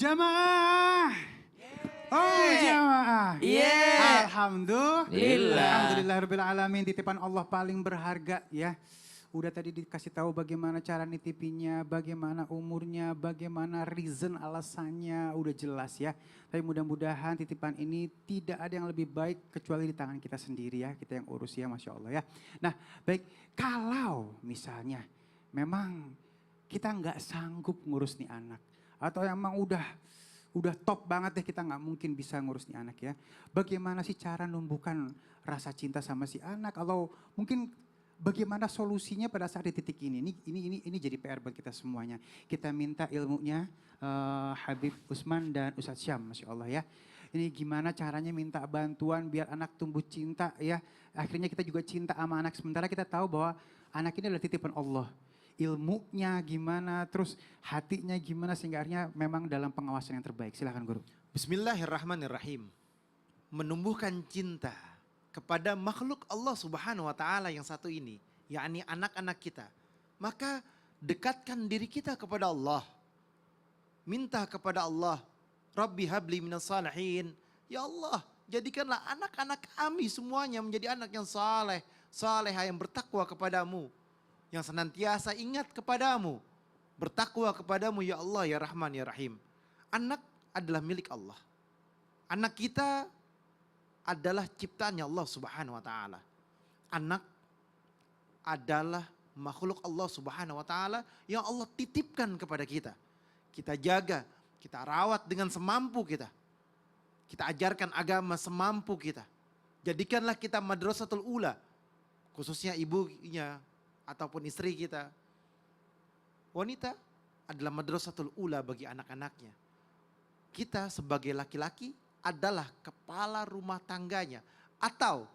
Jamaah. Oh jamaah. Alhamdulillah alamin, titipan Allah paling berharga ya. Udah tadi dikasih tahu bagaimana cara nitipinnya, bagaimana umurnya, bagaimana reason alasannya, udah jelas ya. Tapi mudah-mudahan titipan ini tidak ada yang lebih baik kecuali di tangan kita sendiri ya. Kita yang urus ya, Masya Allah ya. Nah baik, kalau misalnya memang kita nggak sanggup ngurus nih anak. Atau emang udah top banget deh, kita nggak mungkin bisa ngurus nih anak ya. Bagaimana sih cara numbuhkan rasa cinta sama si anak? Atau mungkin bagaimana solusinya pada saat di titik ini? Ini jadi PR buat kita semuanya. Kita minta ilmunya Habib Usman dan Ustadz Syam, Masya Allah ya. Ini gimana caranya minta bantuan biar anak tumbuh cinta ya. Akhirnya kita juga cinta sama anak. Sementara kita tahu bahwa anak ini adalah titipan Allah. Ilmunya gimana, terus hatinya gimana sehingga akhirnya memang dalam pengawasan yang terbaik. Silakan Guru. Bismillahirrahmanirrahim. Menumbuhkan cinta kepada makhluk Allah Subhanahu wa taala yang satu ini, yakni anak-anak kita. Maka dekatkan diri kita kepada Allah. Minta kepada Allah, Rabbi habli minas salihin. Ya Allah, jadikanlah anak-anak kami semuanya menjadi anak yang saleh, salehah yang bertakwa kepadamu, yang senantiasa ingat kepadamu, bertakwa kepadamu ya Allah ya Rahman ya Rahim. Anak adalah milik Allah. Anak kita adalah ciptaannya Allah Subhanahu wa taala. Anak adalah makhluk Allah Subhanahu wa taala yang Allah titipkan kepada kita. Kita jaga, kita rawat dengan semampu kita. Kita ajarkan agama semampu kita. Jadikanlah kita madrasatul ula, khususnya ibunya ataupun istri kita. Wanita adalah madrasatul ula bagi anak-anaknya. Kita sebagai laki-laki adalah kepala rumah tangganya atau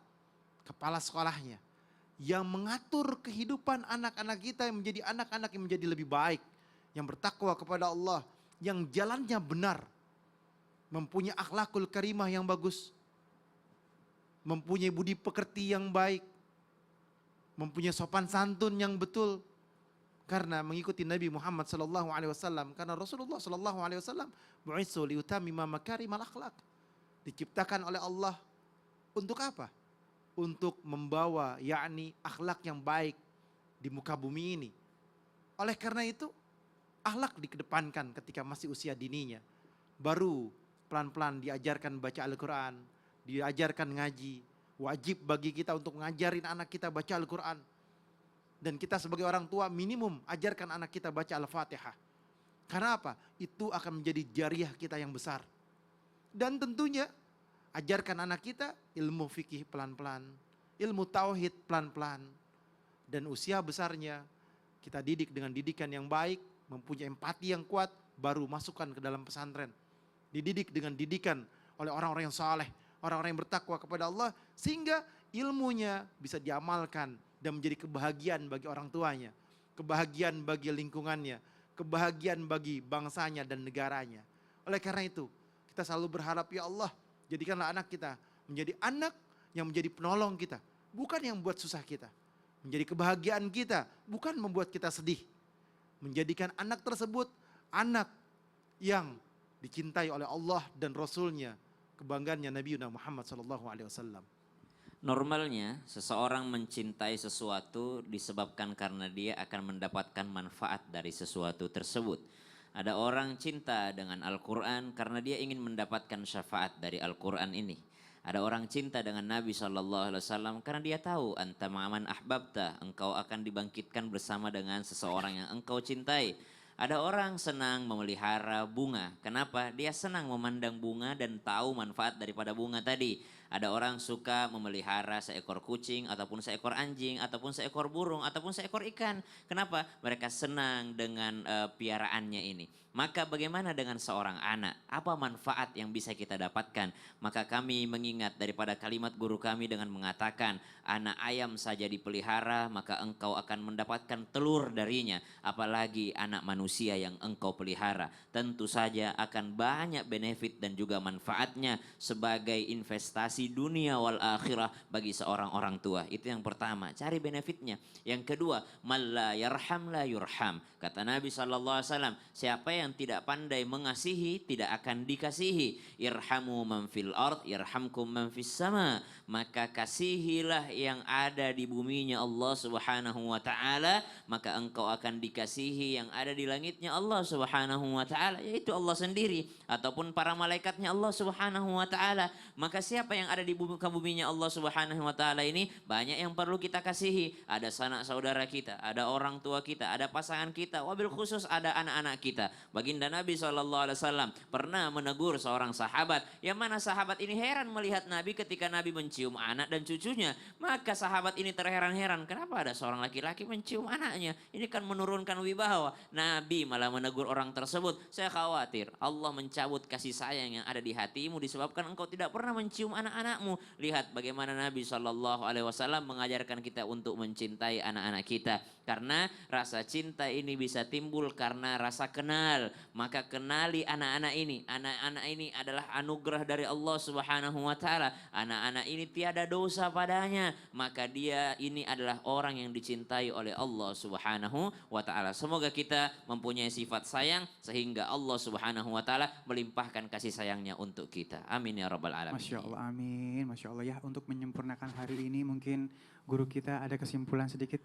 kepala sekolahnya yang mengatur kehidupan anak-anak kita yang menjadi anak-anak yang menjadi lebih baik, yang bertakwa kepada Allah, yang jalannya benar, mempunyai akhlakul karimah yang bagus, mempunyai budi pekerti yang baik, mempunyai sopan santun yang betul karena mengikuti Nabi Muhammad sallallahu alaihi wasallam. Karena Rasulullah sallallahu alaihi wasallam bu'itsu liutammima makarimal akhlak. Diciptakan oleh Allah untuk apa? Untuk membawa yakni akhlak yang baik di muka bumi ini. Oleh karena itu akhlak dikedepankan ketika masih usia dininya. Baru pelan-pelan diajarkan baca Al-Quran, diajarkan ngaji. Wajib bagi kita untuk ngajarin anak kita baca Al-Quran. Dan kita sebagai orang tua minimum ajarkan anak kita baca Al-Fatihah. Karena apa? Itu akan menjadi jariah kita yang besar. Dan tentunya ajarkan anak kita ilmu fikih pelan-pelan, ilmu tauhid pelan-pelan. Dan usia besarnya kita didik dengan didikan yang baik, mempunyai empati yang kuat, baru masukkan ke dalam pesantren. Dididik dengan didikan oleh orang-orang yang saleh, orang-orang yang bertakwa kepada Allah, sehingga ilmunya bisa diamalkan dan menjadi kebahagiaan bagi orang tuanya, kebahagiaan bagi lingkungannya, kebahagiaan bagi bangsanya dan negaranya. Oleh karena itu, kita selalu berharap ya Allah, jadikanlah anak kita menjadi anak yang menjadi penolong kita, bukan yang membuat susah kita. Menjadi kebahagiaan kita, bukan membuat kita sedih. Menjadikan anak tersebut anak yang dicintai oleh Allah dan Rasulnya, kebanggaannya Nabi Muhammad SAW. Normalnya seseorang mencintai sesuatu disebabkan karena dia akan mendapatkan manfaat dari sesuatu tersebut. Ada orang cinta dengan Al-Quran karena dia ingin mendapatkan syafaat dari Al-Quran ini. Ada orang cinta dengan Nabi SAW karena dia tahu anta ma'aman ahbabta, engkau akan dibangkitkan bersama dengan seseorang yang engkau cintai. Ada orang senang memelihara bunga. Kenapa? Dia senang memandang bunga dan tahu manfaat daripada bunga tadi. Ada orang suka memelihara seekor kucing ataupun seekor anjing ataupun seekor burung ataupun seekor ikan. Kenapa? Mereka senang dengan piaraannya ini. Maka bagaimana dengan seorang anak? Apa manfaat yang bisa kita dapatkan? Maka kami mengingat daripada kalimat guru kami dengan mengatakan, anak ayam saja dipelihara maka engkau akan mendapatkan telur darinya. Apalagi anak manusia yang engkau pelihara. Tentu saja akan banyak benefit dan juga manfaatnya sebagai investasi manfaasi dunia wal akhirah bagi seorang orang tua. Itu yang pertama, cari benefitnya. Yang kedua, man la yarham la yurham. Kata Nabi SAW, siapa yang tidak pandai mengasihi tidak akan dikasihi. Irhamu man fil ard, irhamkum man fis sama. Maka kasihilah yang ada di buminya Allah Subhanahu wa taala, maka engkau akan dikasihi yang ada di langitnya Allah Subhanahu wa taala, yaitu Allah sendiri ataupun para malaikatnya Allah Subhanahu wa taala. Maka siapa yang ada di buminya Allah Subhanahu wa taala ini banyak yang perlu kita kasihi. Ada sanak saudara kita, ada orang tua kita, ada pasangan kita, wabil khusus ada anak-anak kita. Baginda Nabi SAW pernah menegur seorang sahabat, yang mana sahabat ini heran melihat Nabi ketika Nabi mencium anak dan cucunya. Maka sahabat ini terheran-heran, kenapa ada seorang laki-laki mencium anaknya? Ini kan menurunkan wibawa. Nabi malah menegur orang tersebut, saya khawatir Allah mencabut kasih sayang yang ada di hatimu disebabkan engkau tidak pernah mencium anak-anakmu. Lihat bagaimana Nabi SAW mengajarkan kita untuk mencintai anak-anak kita. Karena rasa cinta ini bisa timbul karena rasa kenal. Maka kenali anak-anak ini. Anak-anak ini adalah anugerah dari Allah Subhanahu wa taala. Anak-anak ini tiada dosa padanya. Maka dia ini adalah orang yang dicintai oleh Allah Subhanahu wa taala. Semoga kita mempunyai sifat sayang sehingga Allah Subhanahu wa taala melimpahkan kasih sayangnya untuk kita. Amin ya rabbal alamin. Masya Allah, amin. Masya Allah ya, untuk menyempurnakan hari ini mungkin guru kita ada kesimpulan sedikit.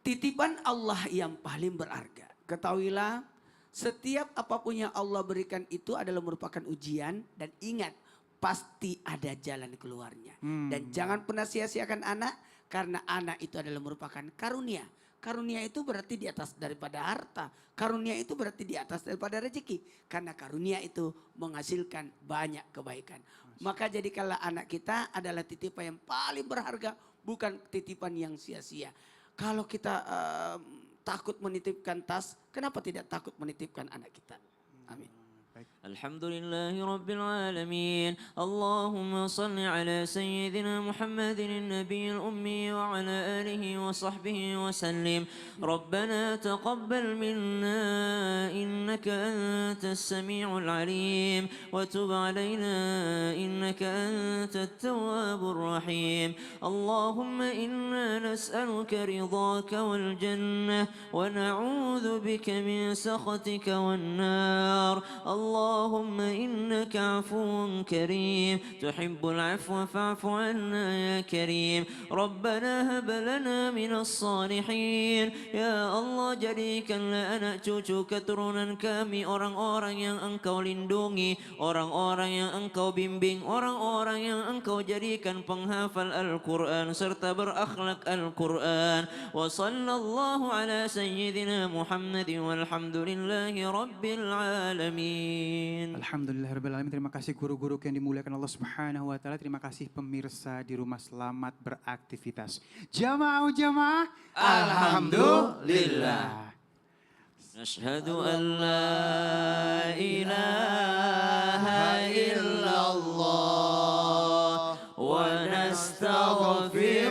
Titipan Allah yang paling berharga. Ketahuilah, setiap apapun yang Allah berikan itu adalah merupakan ujian. Dan ingat, pasti ada jalan keluarnya. Dan jangan pernah sia-siakan anak, karena anak itu adalah merupakan karunia. Karunia itu berarti di atas daripada harta. Karunia itu berarti di atas daripada rezeki. Karena karunia itu menghasilkan banyak kebaikan. Maka jadikanlah anak kita adalah titipan yang paling berharga, bukan titipan yang sia-sia. Kalau kita takut menitipkan tas, kenapa tidak takut menitipkan anak kita? Amin. الحمد لله رب العالمين. اللهم صل على سيدنا محمد النبي الأمي وعلى آله وصحبه وسلم. ربنا تقبل منا إنك أنت السميع العليم وتب علينا إنك أنت التواب الرحيم. اللهم إنا نسألك رضاك والجنة ونعوذ بك من سخطك والنار. اللهم إنك عفو كريم تحب العفو فاعف عنا يا كريم. ربنا هب لنا من الصالحين. Ya Allah, jadikanlah anak cucu keturunan kami orang-orang yang Engkau lindungi, orang-orang yang Engkau bimbing, orang-orang yang Engkau jadikan penghafal Al-Quran serta berakhlak Al-Quran. Wa sallallahu ala sayyidina Muhammad walhamdulillahi rabbil alamin. Alhamdulillahirrahmanirrahim. Terima kasih guru-guru yang dimuliakan Allah Subhanahu wa taala. Terima kasih pemirsa di rumah, selamat beraktivitas. Jamaah. Alhamdulillah. Nashhadu an la ilaha illallah wa nastaghfir